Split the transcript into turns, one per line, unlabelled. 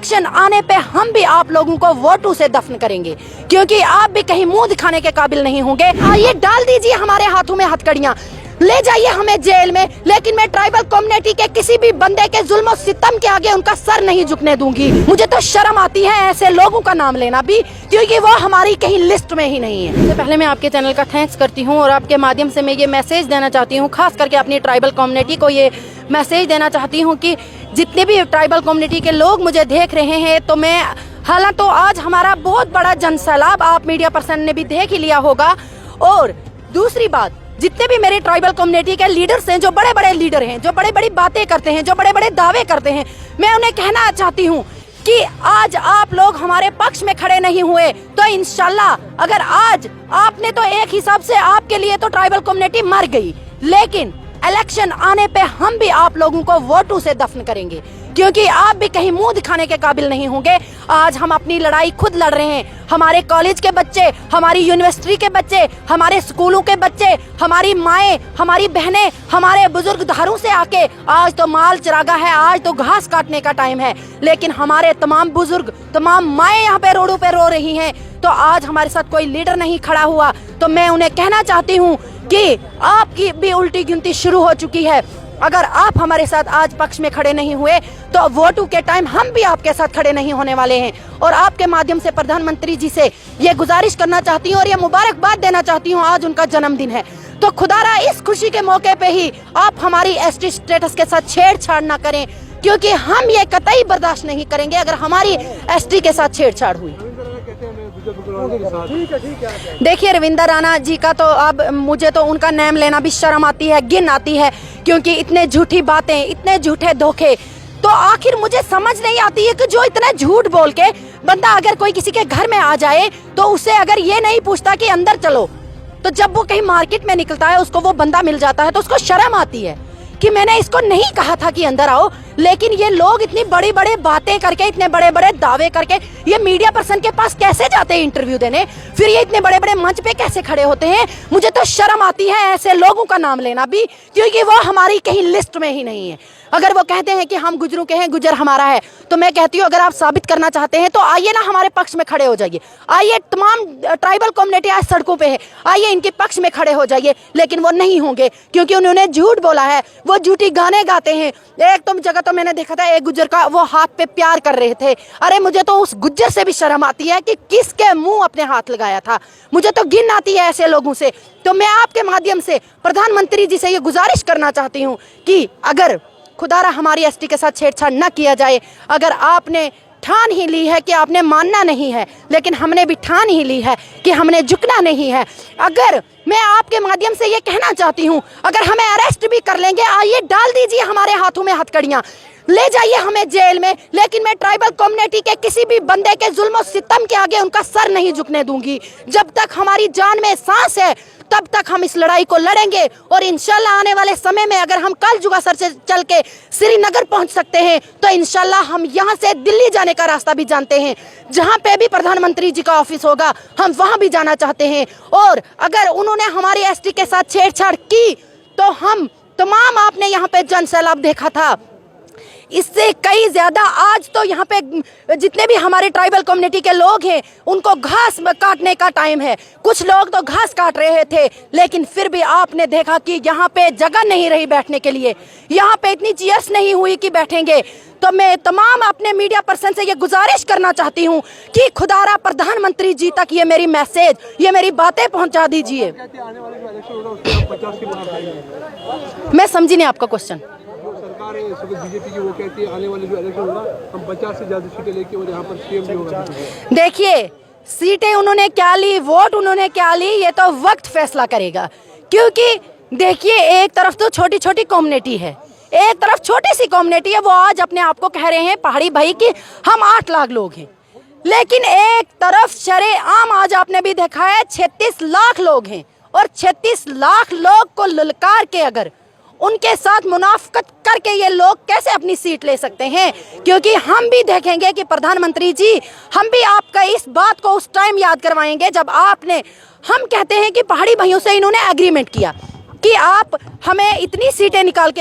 Election आने पे हम भी आप लोगों को वोटों से दफन करेंगे, क्योंकि आप भी कहीं मुंह दिखाने के काबिल नहीं होंगे। ये डाल दीजिए हमारे हाथों में हथकड़ियां, ले जाइए हमें जेल में, लेकिन मैं ट्राइबल कम्युनिटी के किसी भी बंदे के जुल्म और सितम के आगे उनका सर नहीं झुकने दूंगी। मुझे तो शर्म आती है ऐसे लोगों का नाम लेना भी, क्योंकि वो हमारी कहीं लिस्ट में ही नहीं है। सबसे पहले मैं आपके चैनल का थैंक्स करती हूँ और आपके माध्यम से मैं ये मैसेज देना चाहती हूँ, खास करके अपनी ट्राइबल कम्युनिटी को ये मैसेज देना चाहती हूँ कि जितने भी ट्राइबल कम्युनिटी के लोग मुझे देख रहे हैं, तो मैं हालांकि तो आज हमारा बहुत बड़ा जनसैलाब आप मीडिया पर्सन ने भी देख ही लिया होगा। और दूसरी बात, जितने भी मेरे ट्राइबल कम्युनिटी के लीडर्स हैं, जो बड़े बड़े लीडर हैं, जो बड़ी बड़ी बातें करते हैं, जो बड़े बड़े दावे करते हैं, मैं उन्हें कहना चाहती हूँ कि आज आप लोग हमारे पक्ष में खड़े नहीं हुए तो इंशाल्लाह, अगर आज आपने तो एक हिसाब से आपके लिए तो ट्राइबल कम्युनिटी मर गई, लेकिन इलेक्शन आने पे हम भी आप लोगों को वोटों से दफन करेंगे, क्योंकि आप भी कहीं मुंह दिखाने के काबिल नहीं होंगे। आज हम अपनी लड़ाई खुद लड़ रहे हैं। हमारे कॉलेज के बच्चे, हमारी यूनिवर्सिटी के बच्चे, हमारे स्कूलों के बच्चे, हमारी माएं, हमारी बहनें, हमारे बुजुर्ग धारों से आके आज तो माल चरागा है, आज तो घास काटने का टाइम है, लेकिन हमारे तमाम बुजुर्ग, तमाम माएं यहाँ पे रोडों पे रो रही हैं। तो आज हमारे साथ कोई लीडर नहीं खड़ा हुआ, तो मैं उन्हें कहना चाहती हूँ कि आपकी भी उल्टी गिनती शुरू हो चुकी है। अगर आप हमारे साथ आज पक्ष में खड़े नहीं हुए तो वोटों के टाइम हम भी आपके साथ खड़े नहीं होने वाले हैं। और आपके माध्यम से प्रधानमंत्री जी से ये गुजारिश करना चाहती हूँ और ये मुबारकबाद देना चाहती हूँ, आज उनका जन्मदिन है, तो खुदारा इस खुशी के मौके पे ही आप हमारी एसटी स्टेटस के साथ छेड़छाड़ ना करें, क्योंकि हम ये कतई बर्दाश्त नहीं करेंगे अगर हमारी एसटी के साथ छेड़छाड़ हुई। देखिए, रविंदर राणा जी का तो अब मुझे तो उनका नाम लेना भी शर्म आती है, घिन आती है, क्योंकि इतने झूठी बातें, इतने झूठे धोखे, तो आखिर मुझे समझ नहीं आती है कि जो इतना झूठ बोल के बंदा अगर कोई किसी के घर में आ जाए तो उसे अगर ये नहीं पूछता कि अंदर चलो, तो जब वो कहीं मार्केट में निकलता है उसको वो बंदा मिल जाता है तो उसको शर्म आती है कि मैंने इसको नहीं कहा था कि अंदर आओ। लेकिन ये लोग इतनी बड़ी बड़ी बातें करके, इतने बड़े बड़े दावे करके ये मीडिया पर्सन के पास कैसे जाते हैं इंटरव्यू देने, फिर ये इतने बड़े बड़े मंच पे कैसे खड़े होते हैं। मुझे तो शर्म आती है ऐसे लोगों का नाम लेना भी, क्योंकि वो हमारी कहीं लिस्ट में ही नहीं है। अगर वो कहते हैं कि हम गुजरों के हैं, गुजर हमारा है, तो मैं कहती हूँ अगर आप साबित करना चाहते हैं तो आइए ना हमारे पक्ष में खड़े हो जाइए। आइए, तमाम ट्राइबल कम्युनिटी आज सड़कों पे है, आइए इनके पक्ष में खड़े हो जाइए। लेकिन वो नहीं होंगे, क्योंकि उन्होंने झूठ बोला है, वो झूठी गाने गाते हैं। एक तो जगह तो मैंने देखा था, एक गुज्जर का वो हाथ पे प्यार कर रहे थे। अरे मुझे तो उस गुज्जर से भी शर्म आती है कि किसके मुंह अपने हाथ लगाया था। मुझे तो घिन आती है ऐसे लोगों से। तो मैं आपके माध्यम से प्रधानमंत्री जी से ये गुजारिश करना चाहती हूँ कि अगर खुदारा हमारी एसटी के साथ छेड़छाड़ न किया जाए, अगर आपने ठान ही ली है कि आपने मानना नहीं है, लेकिन हमने भी ठान ही ली है कि हमने झुकना नहीं है। अगर मैं आपके माध्यम से ये कहना चाहती हूँ, अगर हमें अरेस्ट भी कर लेंगे, आइए डाल दीजिए हमारे हाथों में हथकड़ियाँ, ले जाइए हमें जेल में, लेकिन मैं ट्राइबल कम्युनिटी के किसी भी बंदे के जुल्म और सितम के आगे उनका सर नहीं झुकने दूंगी। जब तक हमारी जान में सांस है तब तक हम इस लड़ाई को लड़ेंगे। और इंशाल्लाह आने वाले समय में अगर हम कल जुगा सर से चल के श्रीनगर पहुंच सकते हैं तो इंशाल्लाह हम यहां से दिल्ली जाने का रास्ता भी जानते हैं। जहां पे भी प्रधानमंत्री जी का ऑफिस होगा हम वहां भी जाना चाहते हैं। और अगर उन्होंने हमारी एसटी के साथ छेड़छाड़ की तो हम तमाम, आपने यहाँ पे जनसैलाब देखा था, इससे कई ज्यादा आज तो यहाँ पे जितने भी हमारे ट्राइबल कम्युनिटी के लोग हैं उनको घास काटने का टाइम है। कुछ लोग तो घास काट रहे थे, लेकिन फिर भी आपने देखा कि यहाँ पे जगह नहीं रही बैठने के लिए, यहाँ पे इतनी चेयर्स नहीं हुई कि बैठेंगे। तो मैं तमाम अपने मीडिया पर्सन से ये गुजारिश करना चाहती हूँ कि खुदारा प्रधानमंत्री जी तक ये मेरी मैसेज, ये मेरी बातें पहुँचा दीजिए। मैं समझी नहीं आपका क्वेश्चन।
बीजेपी की वो कहती है आने वाले जो इलेक्शन होगा हम 50 से ज्यादा सीटें लेके और यहाँ पर सीएम भी होगा।
देखिए, सीटें उन्होंने क्या ली, वोट उन्होंने क्या ली, ये तो वक्त फैसला करेगा। क्योंकि देखिए, एक तरफ तो छोटी छोटी कम्युनिटी है, एक तरफ छोटी सी कम्युनिटी है, वो आज अपने आप को कह रहे हैं पहाड़ी भाई कि हम 8 लाख लोग हैं, लेकिन एक तरफ शरेआम आज आपने भी देखा है 36 लाख लोग हैं। और 36 लाख लोग को ललकार के अगर उनके साथ मुनाफकत करके ये लोग कैसे अपनी सीट ले सकते हैं? क्योंकि हम भी देखेंगे कि प्रधानमंत्री जी, हम भी आपका इस बात को उस टाइम याद करवाएंगे जब आपने, हम कहते हैं कि पहाड़ी भाइयों से इन्होंने एग्रीमेंट किया कि आप हमें इतनी सीटें निकाल के